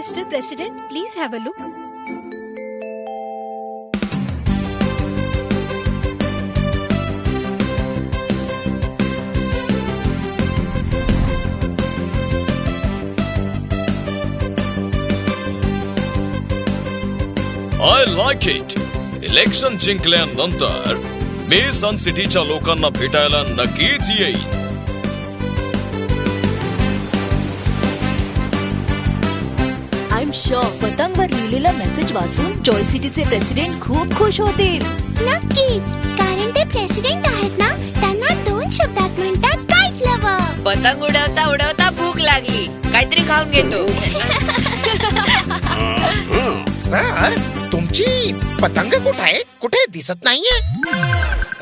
Mr. President, please have a look. I like it. Election जिंकल्यानंतर मी सन सिटीच्या लोकांना भेटायला नक्कीच येईल. आय एम शुअर पतंगवर लिहिलेला मेसेज वाचून जॉय सिटीचे प्रेसिडेंट खूप खुश होतील. नक्कीच, कारण ते प्रेसिडेंट आहेत ना, त्यांना 2 शब्दात म्हणतात काईट लवर. पतंग उडवता उडवता भूक लागली, काहीतरी खाऊन घेतो. सर, तुमची पतंग कुठे दिसत नाहीये.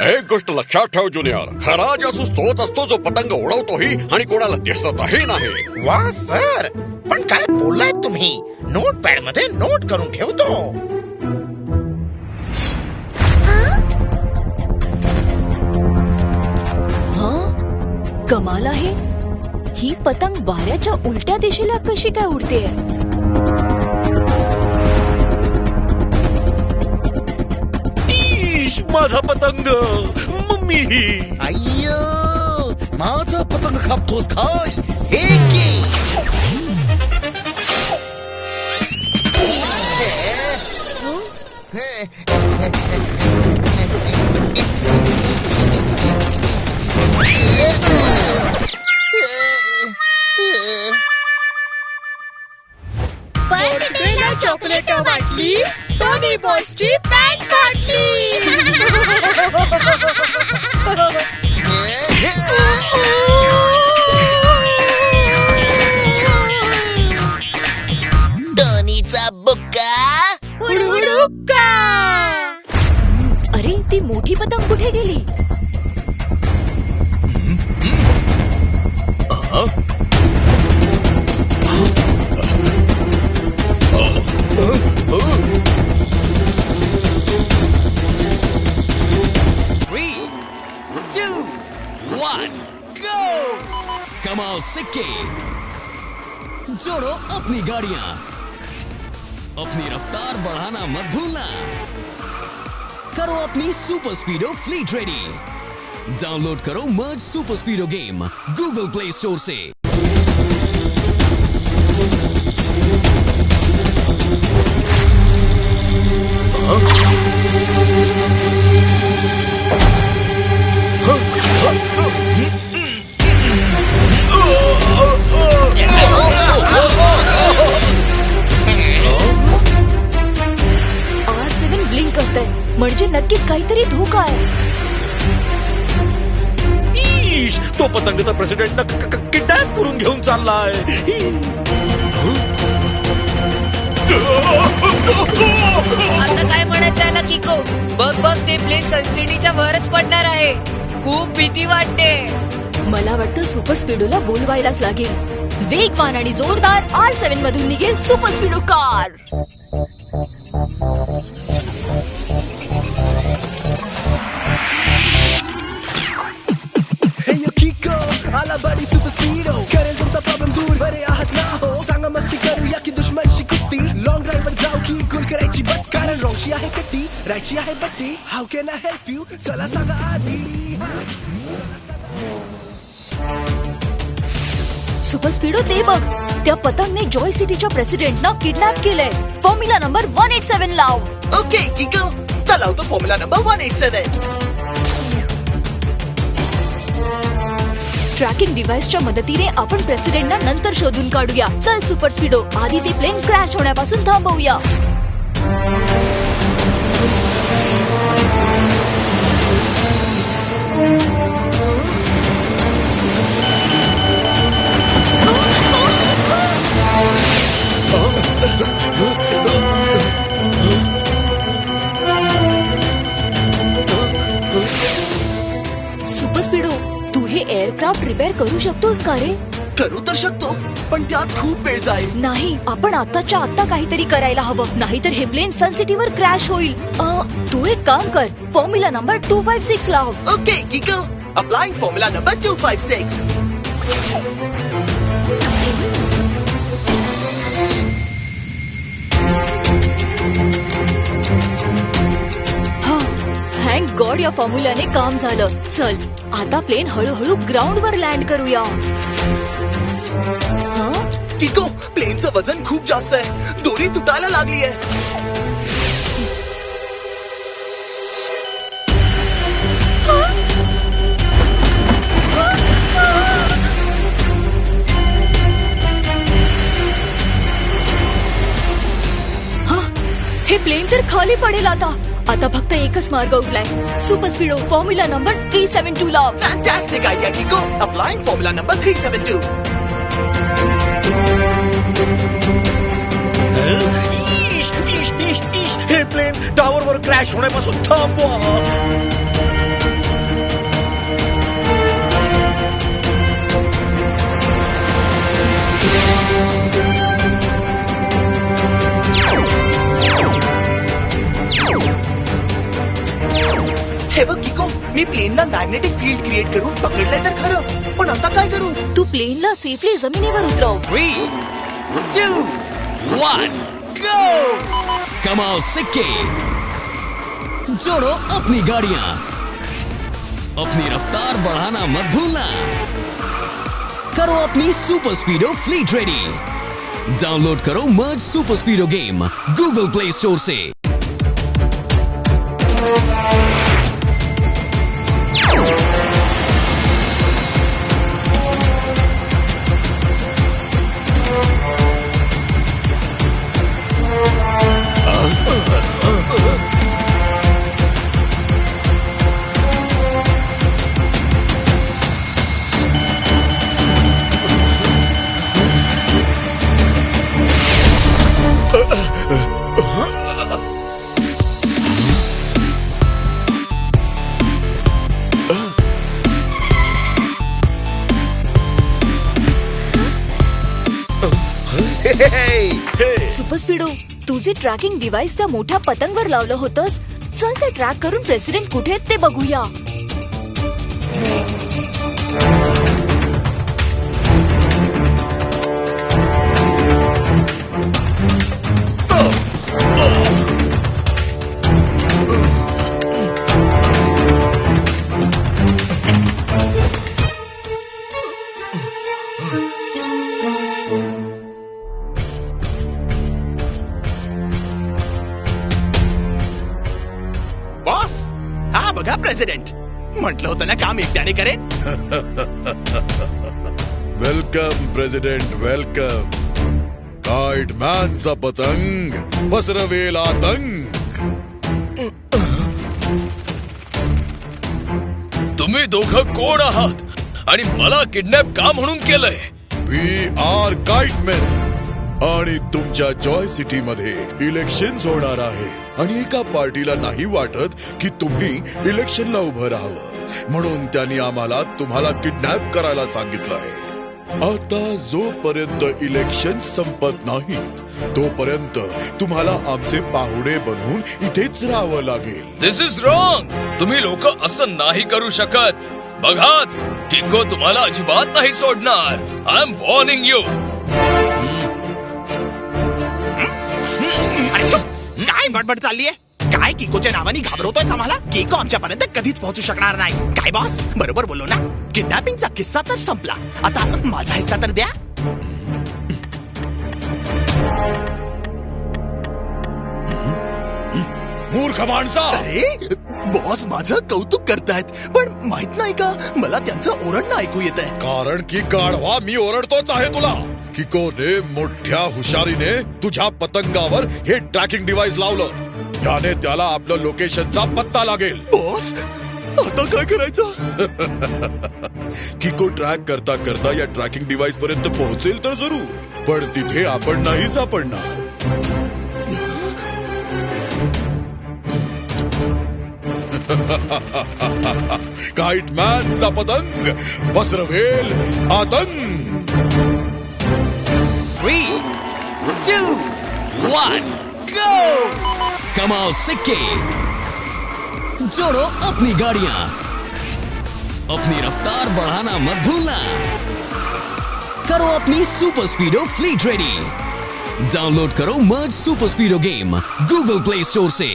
एक गोष्ट लक्षात ठेव ज्युनियर, खरा जासूस तोच असतो जो पतंग उडवतोही आणि कोणाला दिसतही नाही. वा सर, पण काय बोललाय तुम्ही? नोटपॅड मध्ये नोट करून ठेवतो. हा, कमाल आहे. ही पतंग वाऱ्याच्या उलट्या दिशेला कशी काय उडते? माझा पतंग मम्मी. अय्यो, माझा पतंग कापतोस काय? हे की बर्थडेला चॉकलेट वाटली, टोनी बॉसची पॅन्ट फाटली. टोनीचा बुक्का हुडहुडुक्का. अरे, ती मोठी पतंग कुठे गेली? कमाओ सिक्के, जोड़ो अपनी गाड़ियां, अपनी रफ्तार बढ़ाना मत भूलना. करो अपनी सुपर स्पीडो फ्लीट रेडी. डाउनलोड करो merge super स्पीडो game Google play store से. R7 ब्लिंक करतंय, म्हणजे नक्कीच काहीतरी धोका आहे. ईश, तो पतंग तर प्रेसिडेंट किडनॅप करून घेऊन चाललाय. आता काय म्हणायचं आला किको? बघ बघ, ते प्लेन सनसिटीच्या वरच पडणार आहे. खूप भीती वाटते. मला वाटतं सुपर स्पीडोला बोलवायलाच लागेल. वेगवान आणि जोरदार R7 मधून निघेल सुपर स्पीडो कार. आला बडी सुपर स्पीडो, करेल तुमचा प्रॉब्लेम दूर. बरे आहात ना हो, सांगा मस्ती करूया की दुश्मनशी कुस्ती. लॉंग ड्राईव्ह वर जाऊ की गोल करायची बट, कारण रॉंगची आहे कट्टी, राईटची आहे बट्टी. How can I help you? चला सांगा आधी. सुपर स्पीडो ते बघ, त्या पतंगने जॉय सिटीच्या प्रेसिडेंटना किडनॅप केलंय. फॉर्म्युला नंबर 187 लाव. ओके किको, लावतो फॉर्म्युला नंबर 187. ट्रॅकिंग डिव्हाइसच्या मदतीने आपण प्रेसिडेंटना नंतर शोधून काढूया. चल सुपर स्पीडो, आधी ते प्लेन क्रॅश होण्यापासून थांबवूया. सुपर स्पीडो, तू हे एअरक्राफ्ट रिपेअर करू शकतोस का रे? करू तर शकतो, पण त्यात खूप वेळ जाईल. नाही, आपण आताच्या आता काहीतरी करायला हवं, नाहीतर हे प्लेन सन सिटीवर क्रॅश होईल. तू एक काम कर, फॉर्म्युला नंबर 256 लाव. Okay किको, applying formula number 256. God या फॉर्म्युलाने काम झालं. चल आता प्लेन हळूहळू ग्राउंडवर लँड करूया. हा? किको, प्लेनचं वजन खूप जास्त आहे. दोरी तुटायला लागली आहे. हे प्लेन तर खाली पडेल आता. आता फक्त एकच मार्ग उरलाय. सुपर स्पीडो फॉर्म्युला नंबर 372 लाव. Fantastic idea Kiko. Applying formula number 372. हे प्लेन टावरवर क्रॅश होण्यापासून थांबवा. हे बघ किको, मी प्लेनला मॅग्नेटिक फील्ड क्रिएट करून पकडलंय तर खरं, पण आता काय करू? तू प्लेनला सेफली जमिनीवर उतरव. 3, 2, 1, go! कमाओ सिक्के, जोड़ो अपनी गाड़ियां, अपनी रफ्तार बढ़ाना मत भूलना. करो अपनी सुपर स्पीडो फ्लीट रेडी. डाउनलोड करो merge super स्पीडो game Google play store से. सुपर स्पीडो, तुझे ट्रॅकिंग डिव्हाइस त्या मोठ्या पतंगवर लावलं होतंस. चल ते ट्रॅक करून प्रेसिडेंट कुठे आहेत ते बघूया. बॉस, हा बघा प्रेसिडेंट. म्हटलं होतं ना काम एकट्याने करेन. Welcome president, welcome. काईट मॅनचा पतंग पसरवेल आतंक. तुम्ही दोघं कोण आहात आणि मला किडनॅप का म्हणून केलंय? वी आर काईट मॅन आणि तुमच्या जॉय सिटी मध्ये इलेक्शन होणार आहे आणि एका पार्टीला नाही वाटत की तुम्ही इलेक्शनला उभं राहावं, म्हणून त्यांनी आम्हाला तुम्हाला किडनॅप करायला सांगितलंय. आता जोपर्यंत इलेक्शन संपत नाहीत तोपर्यंत तुम्हाला आमचे पाहुणे बनवून इथेच राहावं लागेल. दिस इज रॉंग. तुम्ही लोक असं नाही करू शकत. बघाच, किको तुम्हाला अजिबात नाही सोडणार. I am warning you. काय बडबड चाललीये? काय किकोच्या नावाने घाबरवतोय आम्हाला? किको आमच्यापर्यंत कधीच पोहोचू शकणार नाही. काय बॉस, बरोबर बोललो ना? किडनॅपिंगचा किस्सा तर संपला. आता माझा हिस्सा तर द्या. मूर्ख माणसा. अरे बॉस माझं कौतुक करतायत, पण माहित नाही का मला त्यांचं ओरडणं ऐकू येत आहे. कारण की गाढवा मी ओरडतोच आहे तुला. किकोने मोठ्या हुशारीने तुझ्या पतंगावर हे ट्रॅकिंग डिव्हाइस लावलं. याने त्याला आपलं लोकेशनचा पत्ता लागेल. बॉस आता काय करायचं? किको ट्रॅक करता करता या ट्रॅकिंग डिव्हाइस पर्यंत पोहोचेल तर जरूर, पण तिथे आपण नाही सापडणार. काईट मॅनचा पतंग पसरवेल आतंक. 3, 2, 1, go! कमाओ सिक्के, जोड़ो अपनी गाड़ियां, अपनी रफ्तार बढ़ाना मत भूलना. करो अपनी सुपर स्पीडो फ्लीट रेडी. डाउनलोड करो merge super स्पीडो game Google play store से.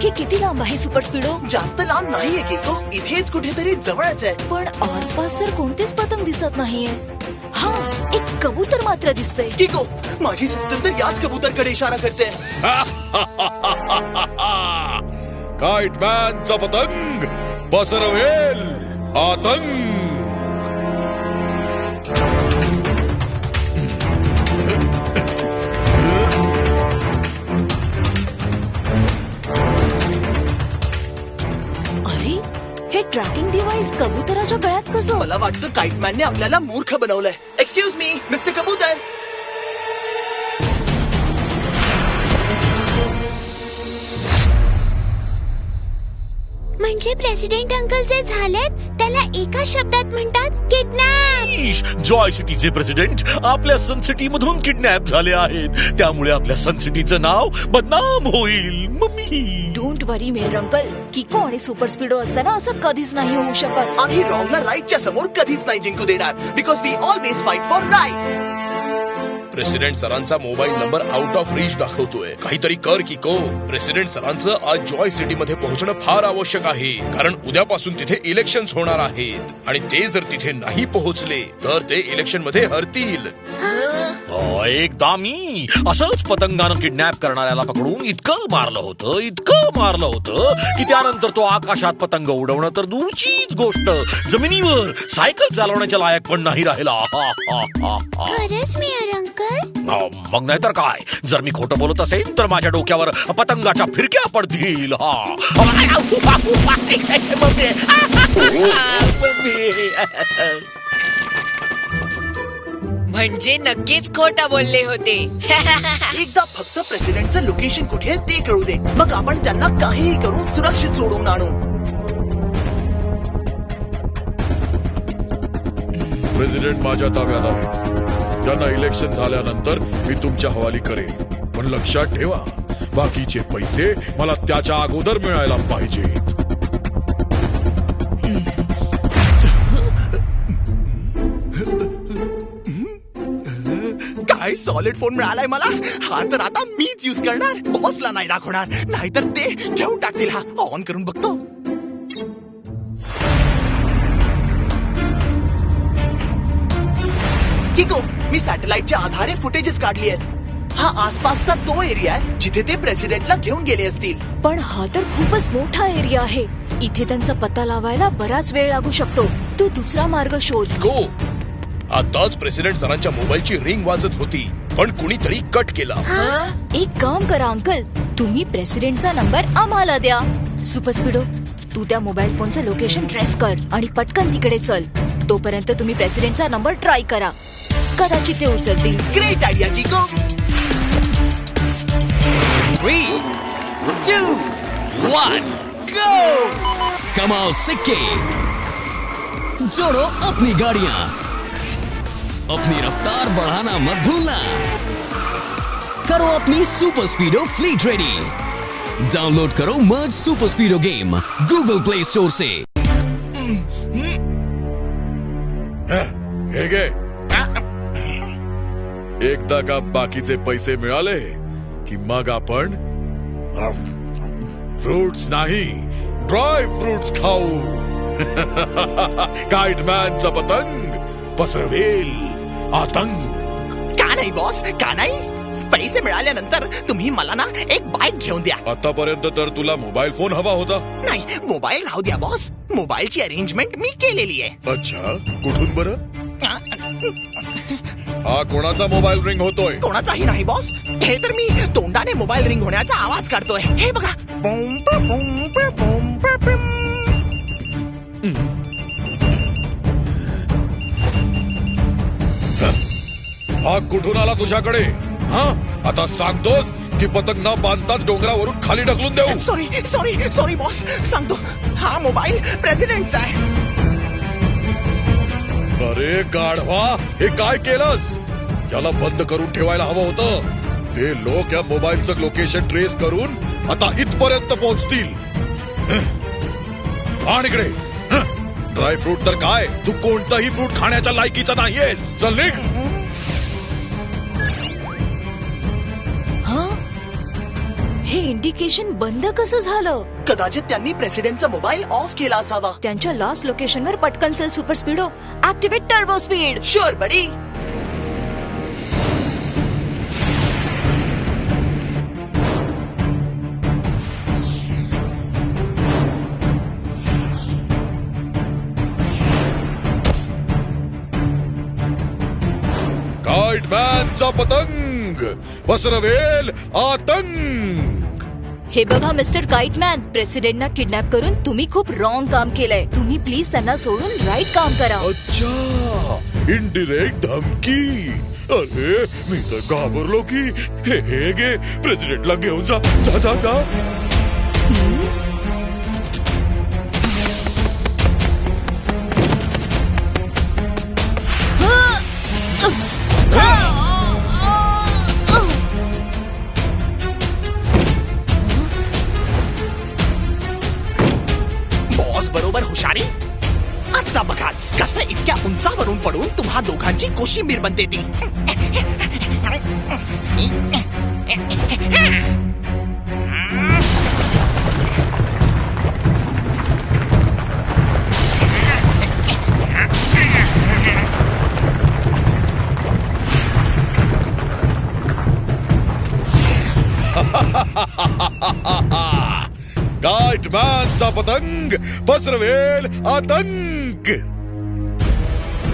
आणखी किती लांब आहे सुपर स्पीडो? जास्त लांब नाहीये किको, इथेच कुठेतरी जवळच आहे. पण आसपास तर कोणतेच पतंग दिसत नाहीये. हा, एक कबूतर मात्र दिसतंय. किको, माझी सिस्टर तर याच कबूतरकडे इशारा करते. काइटमॅनचा पतंग पसरवेल आतंक. अरे, हे ट्रॅकिंग डिव्हाइस कबुतराच्या गळ्यात कसं? मला वाटतं काइटमॅनने आपल्याला मूर्ख बनवलंय. एक्सक्यूज मी मिस्टर कबूतर. म्हणजे प्रेसिडेंट अंकल जे झालेत त्याला एका शब्दात म्हणतात किडनॅप. जॉय सिटीचे प्रेसिडेंट आपल्या सन सिटी मधून किडनॅप झाले आहेत. त्यामुळे आपल्या सन सिटीचं नाव बदनाम होईल. Mummy don't worry mayor uncle, Kiko आणि सुपर स्पीडो असताना असं कधीच नाही होऊ शकत. आम्ही रॉंगला राईटच्या समोर कधीच नाही जिंकू देणार. Because we always fight for right. President सरांचा mobile number out of reach दाखवतोय. काहीतरी कर किको. प्रेसिडेंट सरांचं आज जॉय सिटी मध्ये पोहोचणं फार आवश्यक आहे, कारण उद्यापासून तिथे इलेक्शन्स होणार आहेत आणि ते जर तिथे नाही पोहोचले तर ते इलेक्शन मध्ये हरतील. एकदा मी असंच पतंगानं किडनॅप करणाऱ्याला पकडून इतकं मारलं होतं की त्यानंतर तो आकाशात पतंग उडवणं तर दूरचीच गोष्ट, जमिनीवर सायकल चालवण्याच्या लायक पण नाही राहिला. खरंच मेयर अंकल? मग नाही तर काय, जर मी खोटं बोलत असेल तर माझ्या डोक्यावर पतंगाच्या फिरक्या पडतील. म्हणजे नक्कीच खोटं बोलले होते. एकदा फक्त प्रेसिडेंटचं लोकेशन कुठे आहे ते कळू दे, मग आपण त्यांना काहीही करून सुरक्षित सोडवून आणू. प्रेसिडेंट माझ्या ताब्यात आहेत. त्यांना इलेक्शन झाल्यानंतर मी तुमच्या हवाली करेन, पण लक्षात ठेवा बाकीचे पैसे मला त्याच्या अगोदर मिळायला पाहिजेत. काय सॉलिड फोन मिळालाय मला. हा तर आता मीच यूज करणार, बॉसला नाही दाखवणार, नाहीतर ते घेऊन टाकतील. हा ऑन करून बघतो. किको, मी सॅटेलाइटच्या आधारे फुटेजेस काढली आहेत. हा आसपासचा तो एरिया आहे जिथे ते प्रेसिडेंटला घेऊन गेले असतील. पण हा तर खूपच मोठा एरिया आहे. इथे त्यांचा पत्ता लावायला बराच वेळ लागू शकतो. तू दुसरा मार्ग शोध. गो. आताच प्रेसिडेंट सरांच्या मोबाईलची रिंग वाजत होती, पण कुणीतरी कट केला. एक काम करा अंकल, तुम्ही प्रेसिडेंटचा नंबर आम्हाला द्या. सुपर स्पीडो, तू त्या मोबाईल फोनचं लोकेशन ट्रेस कर आणि पटकन तिकडे चल. तोपर्यंत तुम्ही प्रेसिडेंटचा नंबर ट्राय करा, कदाचित ते उचलतील. Great idea किको. 3, 2, 1, go! कमाओ सिक्के, जोड़ो अपनी गाड़ियां, अपनी रफ्तार बढ़ाना मत भूलना. करो अपनी सुपर स्पीडो फ्लीट रेडी. डाउनलोड करो merge super स्पीडो game Google play store से. हे घे. एकदा का बाकीचे पैसे मिळाले की मग आपण फ्रुट्स नाही, ड्राय फ्रुट्स खाऊ. काइटमॅनचा पतंग पसरवेल आतंक. का नाही बॉस, का नाही? पैसे मिळाल्यानंतर तुम्ही मला ना एक बाईक घेऊन द्या. आतापर्यंत तर तुला मोबाईल फोन हवा होता. नाही, मोबाईल राहू द्या बॉस. मोबाईलची अरेंजमेंट मी केलेली आहे. अच्छा, कुठून बरं? हा कोणाचा मोबाईल रिंग होतोय? कोणाचाही नाही बॉस. हे तर मी तोंडाने मोबाईल रिंग होण्याचा आवाज काढतोय. हे बघा. बुम, बुम, बुम, बुम, बुम. हा कुठून आला तुझ्याकडे? हा, आता सांगतोस की पतंग न बांधताच डोंगरावरून खाली ढकलून देऊ? Sorry boss. सांगतो, हा मोबाईल प्रेसिडेंटचा आहे. अरे गाढवा, हे काय केलंस? याला बंद करून ठेवायला हवं होतं. हे लोक या मोबाईलचं लोकेशन ट्रेस करून आता इथपर्यंत पोहोचतील. आणि इकडे ड्राय फ्रूट तर काय, तू कोणताही फ्रूट खाण्याच्या लायकीचा नाहीयेस. चल निघ. हा, हे इंडिकेशन बंद कसं झालं? कदाचित त्यांनी प्रेसिडेंटचा मोबाईल ऑफ केला असावा. त्यांच्या लॉस्ट लोकेशनवर पटकन चल Super Speedo. Activate turbo speed. Sure buddy. काइटमॅनचा पतंग पसरवेल आतंक. हे बघा मिस्टर काइटमॅन, प्रेसिडेंटना किडनॅप करून तुम्ही खूप रॉंग काम केलंय. तुम्ही प्लीज त्यांना सोडून राईट काम करा. अच्छा, इनडिरेक्ट धमकी. अरे मी तर घाबरलो की हे गे प्रेसिडेंटला घेऊन जा जा जा जा. बॉस बरोबर हुशारी. आता बघाच कसं इतक्या उंचावरून पडून तुम्हा दोघांची कोशिंबीर बनते ती. काइटमॅनचा पतंग पसरवेल आतंक.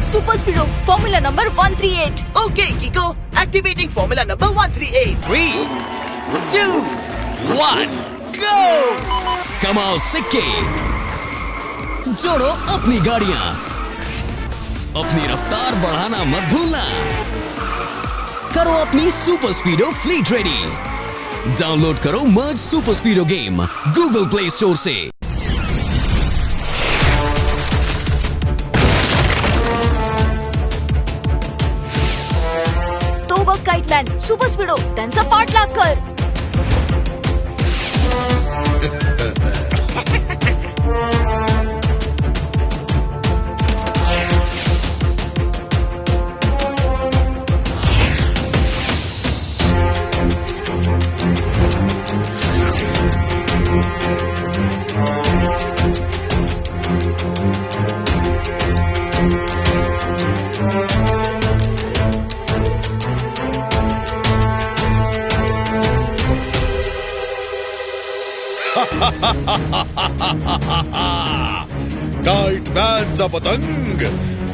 Super Speedo formula number 138. Okay किको, activating formula number 138. 3, 2, 1, go! कमाओ सिक्के, जोड़ो अपनी गाड़ियां, अपनी रफ्तार बढ़ाना मत भूलना. करो अपनी सुपर स्पीडो फ्लीट रेडी. डाउनलोड करो merge super स्पीडो game Google play store से. तो बघ काइटमॅन, सुपर स्पीडो त्यांचा पाठलाग कर. काइटमॅनचा पतंग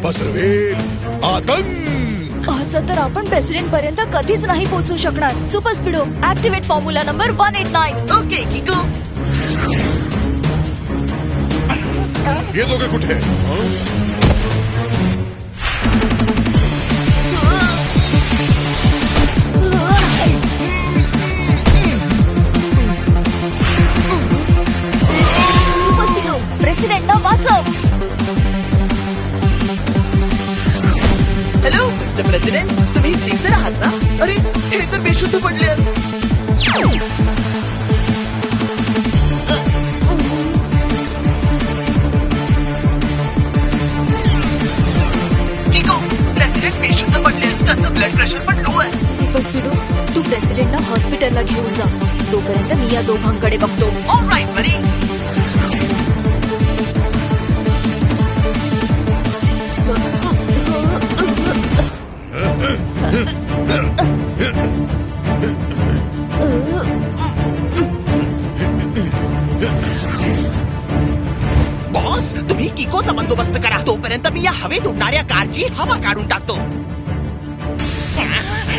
पसरवेल आतंक. असं तर आपण प्रेसिडेंट पर्यंत कधीच नाही पोहोचू शकणार. Super Speedo activate formula number 189. Okay किको. हे दोघे कुठे? सुपर स्पीडो प्रेसिडेंटला वाचव. हॅलो मिस्टर प्रेसिडेंट, तुम्ही ठीक तर आहात ना? अरे हे तर बेशुद्ध पडले. किको, प्रेसिडेंट बेशुद्ध पडले. त्यांचं ब्लड प्रेशर पण लो आहे. सुपर स्पीडो तू प्रेसिडेंटला हॉस्पिटलला घेऊन जा. तोपर्यंत मी या दोघांकडे बघतो. ऑलराईट बडी. बॉस, तुम्ही किकोचा बंदोबस्त करा. तोपर्यंत मी या हवेत उडणाऱ्या कारची हवा काढून टाकतो.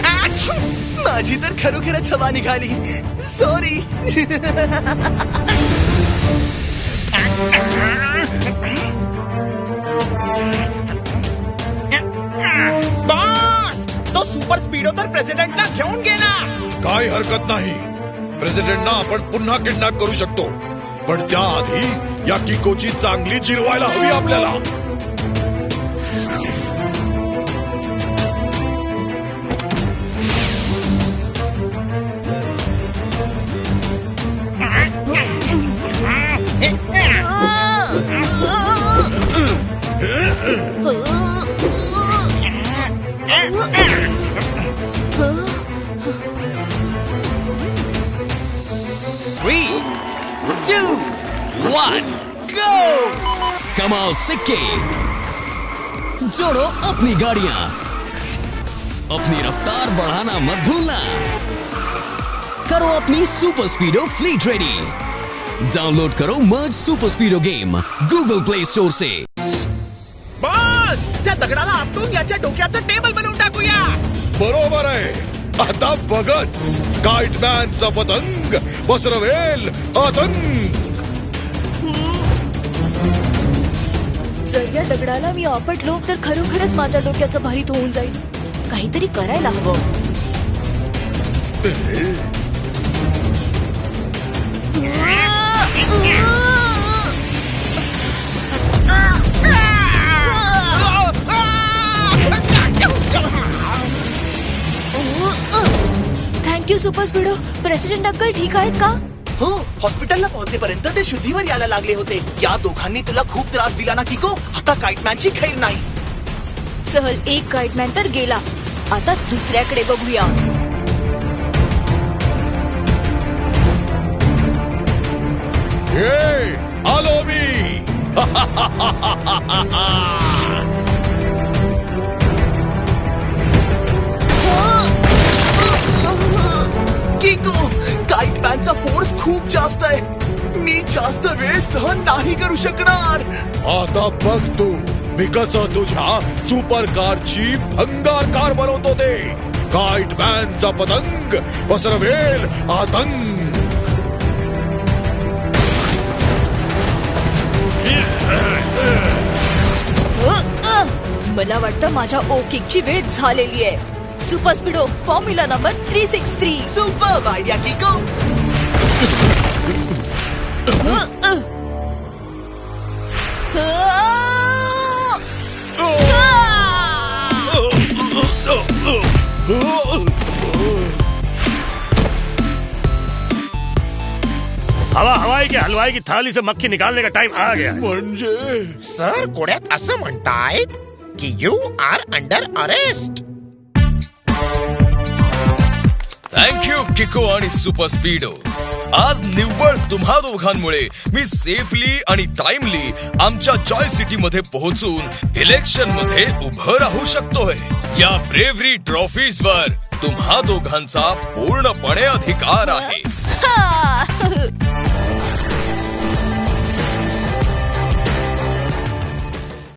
आच्छू! माझी तर खरोखरच हवा निघाली. सॉरी. बॉस, तो सुपर स्पीडो तर प्रेसिडेंटला घेऊन गेला. काही हरकत नाही. प्रेसिडेंटना आपण पुन्हा किडनॅप करू शकतो, पण त्याआधी या किकोची चांगली जिरवायला हवी आपल्याला. कमाओ सिक्के, जोड़ो अपनी गाड़ियां, अपनी रफ्तार बढ़ाना मत भूलना। करो अपनी सुपर स्पीडो फ्लीट रेडी। डाउनलोड करो merge super स्पीडो game Google play store से। बस त्या दगडाला आपटून याच्या डोक्याचं टेबल बनवून टाकूया. बरोबर आहे. आता बघच काईटमॅनचा पतंग पसरवेल आतंक. जर या दगडाला मी आपटलो तर खरोखरच माझ्या डोक्याचं भारीत होऊन जाईल. काहीतरी करायला हवं. Thank you super स्पीडो. प्रेसिडेंट अंकल ठीक आहेत का? हो, हॉस्पिटलला पोहोचेपर्यंत ते शुद्धीवर यायला लागले होते. या दोघांनी तुला खूप त्रास दिला ना किको. आता काईटमॅनची खैर नाही. चल, एक काईटमॅन तर गेला. आता दुसऱ्याकडे बघूया. हे आलो मी. किको, काईटमॅनचा फोर्स खूप जास्त आहे. मी जास्त वेळ सहन नाही करू शकणार. आता बघ तू मी कसं तुझ्या सुपर कारची भंगार कार बनवतो ते. काईटमॅनचा पतंग पसरवेल आतंक. मला वाटतं माझ्या ओ किकची वेळ झालेली आहे. Super Speedo formula number 363. Super idea किको. हवाई के हलवाई की थाली से मक्खी निकालने का टाइम आ गया. म्हणजे सर, कोड्यात असं म्हणतायत की you are under arrest. Thank you Kiko आणि सुपर स्पीडो. आज निव्वळ तुम्हा दोघांमुळे मी सेफली आणि टाइमली आमच्या जॉय सिटी मध्ये पोहोचून इलेक्शन मध्ये उभं राहू शकतोय. या ब्रेव्हरी ट्रॉफीज वर तुम्हा दोघांचा पूर्णपणे अधिकार आहे.